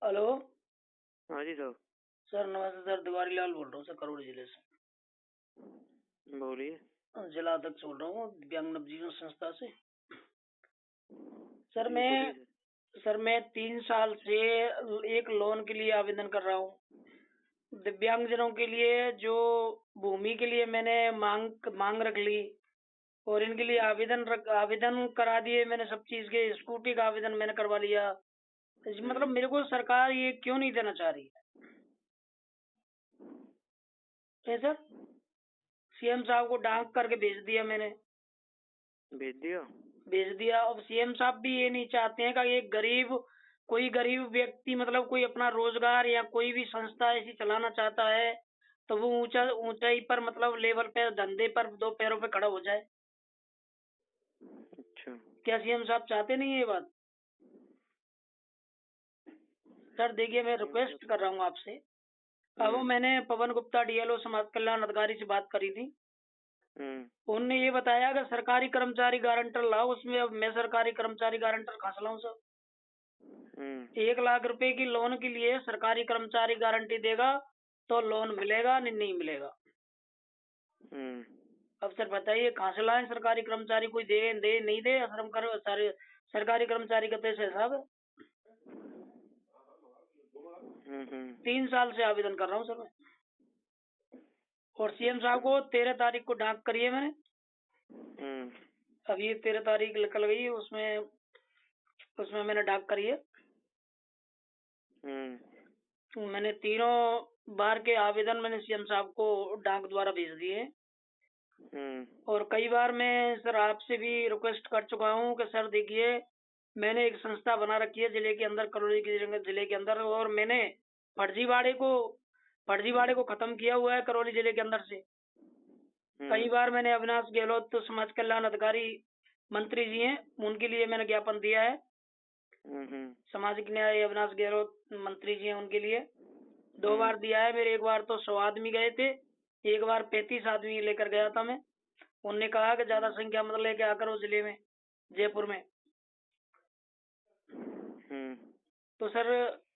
Hello. हाँ जी sir. Sir नमस्ते sir, Tiwari लाल बोल रहा हूँ सर, करोड़ जिले से। बोलिए। जिला अध्यक्ष बोल रहा हूँ दिव्यांग नवजीवन संस्था से। सर जी मैं बोलिए सर। सर मैं 3 साल से एक लोन के लिए आवेदन कर रहा हूँ दिव्यांगजनों के लिए। जो भूमि के लिए मैंने मांग रख ली और इनके लिए आवेदन करा दिए मैंने। सब चीज के स्कूटी का आवेदन मैंने करवा लिया। मतलब मेरे को सरकार ये क्यों नहीं देना चाह रही है सर? सीएम साहब को डांट करके भेज दिया मैंने। भेज दिया। अब सीएम साहब भी ये नहीं चाहते हैं कि कोई गरीब व्यक्ति मतलब कोई अपना रोजगार या कोई भी संस्था ऐसी चलाना चाहता है तो वो ऊंचाई पर मतलब लेवल पे धंधे पर 2 पैरों पे खड़ा हो जाए। अच्छा। क्या सीएम साहब चाहते नहीं है ये बात? सर देखिए, मैं रिक्वेस्ट कर रहा हूँ आपसे। अब मैंने पवन गुप्ता डीएलओ समाज कल्याण अधिकारी से बात करी थी। उनने ये बताया कि सरकारी कर्मचारी गारंटर लाओ। उसमें अब मैं सरकारी कर्मचारी गारंटर कहाँ से लाऊं सर? 1 लाख रुपए की लोन के लिए सरकारी कर्मचारी गारंटी देगा तो लोन मिलेगा, नहीं मिलेगा। अब सर बताइए कहाँ से लाएं सरकारी कर्मचारी? कोई दे दे नहीं दे, सरकारी कर्मचारी का पैसे हिसाब है। 3 साल से आवेदन कर रहा हूँ सर मैं। और सीएम साहब को 13 तारीख को डाक करी है मैंने। अब ये 13 तारीख निकल गई, उसमें मैंने डाक करी है। मैंने तीनों बार के आवेदन मैंने सीएम साहब को डाक द्वारा भेज दिए। और कई बार मैं सर आपसे भी रिक्वेस्ट कर चुका हूँ कि सर देखिए, मैंने एक संस्था बना रखी है जिले के अंदर, करौली के जिले के अंदर, और मैंने फर्जीवाड़े को खत्म किया हुआ है करौली जिले के अंदर से। कई बार मैंने अविनाश गहलोत तो समाज कल्याण अधिकारी मंत्री जी हैं, उनके लिए मैंने ज्ञापन दिया है। सामाजिक न्याय अविनाश गहलोत मंत्री जी हैं, उनके लिए 2 बार दिया है मेरे। एक बार तो 100 आदमी गए थे, एक बार 35 आदमी लेकर गया था मैं। उनने कहा कि ज्यादा संख्या मत लेके आकर उस जिले में, जयपुर में। तो सर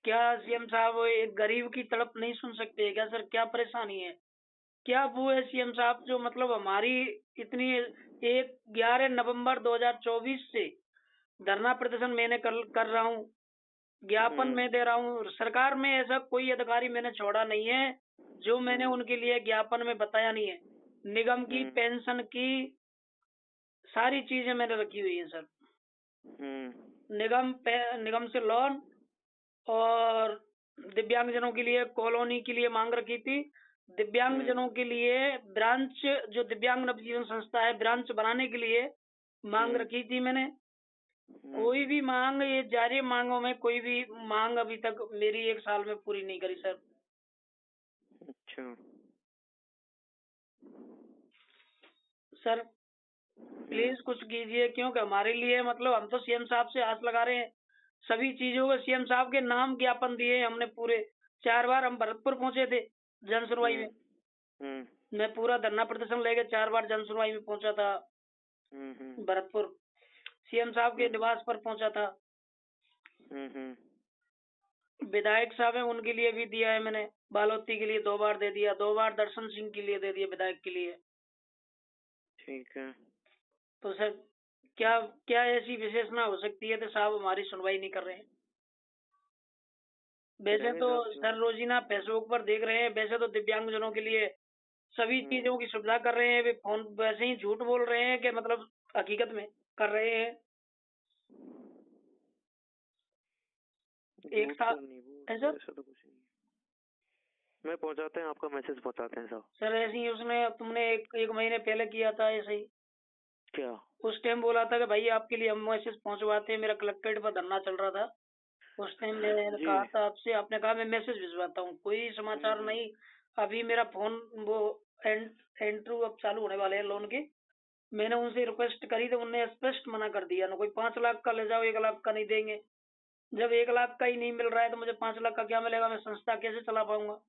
क्या सीएम साहब एक गरीब की तड़प नहीं सुन सकते क्या सर? क्या परेशानी है? क्या वो है सीएम साहब जो मतलब हमारी इतनी 11 नवंबर 2024 से धरना प्रदर्शन मैंने कर रहा हूँ, ज्ञापन में दे रहा हूँ। सरकार में ऐसा कोई अधिकारी मैंने छोड़ा नहीं है जो मैंने उनके लिए ज्ञापन में बताया नहीं है। निगम की पेंशन की सारी चीजें मैंने रखी हुई है सर। निगम से लोन और दिव्यांगजनों के लिए कॉलोनी के लिए मांग रखी थी। दिव्यांगजनों के लिए ब्रांच, जो दिव्यांग नवजीवन संस्था है, ब्रांच बनाने के लिए मांग रखी थी मैंने। कोई भी मांग, ये जारी मांगों में कोई भी मांग अभी तक मेरी 1 साल में पूरी नहीं करी सर। अच्छा सर प्लीज कुछ कीजिए, क्योंकि हमारे लिए मतलब हम तो सीएम साहब से आस लगा रहे हैं। सभी चीजों को सीएम साहब के नाम ज्ञापन दिए हमने पूरे। 4 बार हम भरतपुर पहुंचे थे जन सुनवाई में। मैं पूरा धरना प्रदर्शन लेके 4 बार जन सुनवाई में पहुंचा था। भरतपुर सीएम साहब के निवास पर पहुंचा था। विधायक साहब है, उनके लिए भी दिया है मैंने। बालोती के लिए 2 बार दे दिया, 2 बार दर्शन सिंह के लिए दे दिया, विधायक के लिए। ठीक है। तो सर क्या क्या ऐसी विशेषणा हो सकती है तो साहब हमारी सुनवाई नहीं कर रहे हैं? वैसे तो सर रोजीना फेसबुक पर देख रहे हैं, वैसे तो दिव्यांगजनों के लिए सभी चीजों की सुविधा कर रहे हैं। वे फोन वैसे ही झूठ बोल रहे हैं कि मतलब हकीकत में कर रहे हैं। एक साल है सर। ऐसा तो कुछ नहीं। मैं पहुंचाते हैं, आपका मैसेज पहुंचाते हैं सर ऐसे ही उसने तुमने एक महीने पहले किया था ऐसे ही। क्या? उस टाइम बोला था कि भाई आपके लिए हम मैसेज पहुंचवाते हैं। मेरा कलेक्ट्रेट पर धरना चल रहा था उस टाइम। मैंने कहा था आपसे, आपने कहा मैं मैसेज भिजवाता हूँ। कोई समाचार नहीं। अभी मेरा फोन वो एंट्रू अब चालू होने वाले हैं लोन के। मैंने उनसे रिक्वेस्ट करी तो उन्होंने स्पष्ट मना कर दिया। ना कोई 5 लाख का ले जाओ, 1 लाख का नहीं देंगे। जब 1 लाख का ही नहीं मिल रहा है तो मुझे 5 लाख का क्या मिलेगा? मैं संस्था कैसे चला पाऊंगा?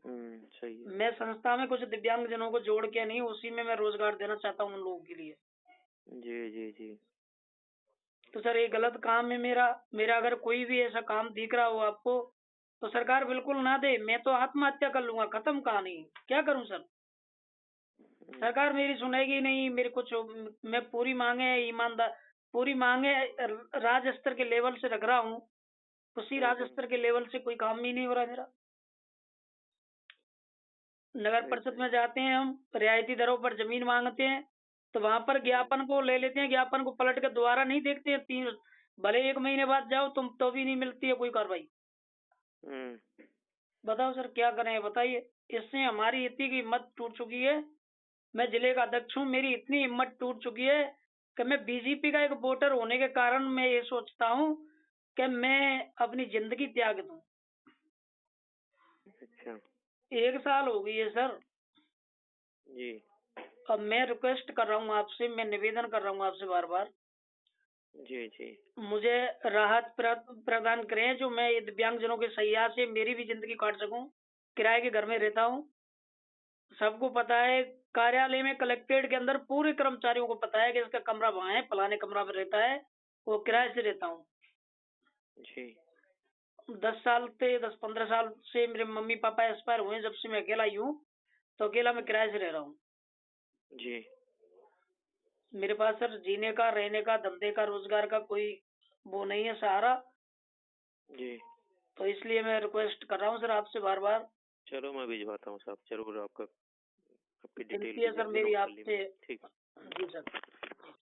सही है। मैं संस्था में कुछ दिव्यांगजनों को जोड़ के नहीं, उसी में मैं रोजगार देना चाहता हूँ उन लोगों के लिए। जी जी जी। तो सर ये गलत काम है मेरा। मेरा अगर कोई भी ऐसा काम दिख रहा हो आपको तो सरकार बिल्कुल ना दे, मैं तो आत्महत्या कर लूंगा, खत्म कहानी। क्या करूं सर? सरकार मेरी सुनेगी नहीं, मेरे को मैं पूरी मांगे ईमानदार, पूरी मांगे राज्य स्तर के लेवल से रख रहा हूँ, उसी राज्य स्तर के लेवल से कोई काम ही नहीं हो रहा मेरा। नगर परिषद में जाते हैं हम, रियायती दरों पर जमीन मांगते हैं, तो वहां पर ज्ञापन को ले लेते हैं, ज्ञापन को पलट के दोबारा नहीं देखते हैं। भले 1 महीने बाद जाओ तुम तो भी नहीं मिलती है कोई कार्रवाई। बताओ सर क्या करें, बताइए। इससे हमारी इतनी की हिम्मत टूट चुकी है। मैं जिले का अध्यक्ष हूँ, मेरी इतनी हिम्मत टूट चुकी है कि मैं बीजेपी का एक वोटर होने के कारण मैं ये सोचता हूँ कि मैं अपनी जिंदगी त्याग दूं। अच्छा 1 साल हो गई है सर। जी। अब मैं रिक्वेस्ट कर रहा हूँ आपसे, मैं निवेदन कर रहा हूँ आपसे बार बार, जी जी मुझे राहत प्रदान करें, जो मैं ये दिव्यांगजनों के सहायता से मेरी भी जिंदगी काट सकूं। किराए के घर में रहता हूँ, सबको पता है। कार्यालय में कलेक्ट्रेट के अंदर पूरे कर्मचारियों को पता है कि इसका कमरा वहाँ है, फलाने कमरा में रहता है, वो किराए से रहता हूँ। जी 10-15 साल से मेरे मम्मी पापा एक्सपायर हुए, जब से मैं अकेला ही हूँ, तो अकेला मैं किराए से रह रहा हूँ। जी मेरे पास सर जीने का, रहने का, धंधे का, रोजगार का कोई वो नहीं है सहारा। जी। तो इसलिए मैं रिक्वेस्ट कर रहा हूँ सर आपसे बार बार। चलो मैं भिजवाता हूँ साहब, जरूर आपका आपकी डिटेल विनती है सर भेजेंगे मेरी नोट कर ली आपसे। मैंने। ठीक। जी सर।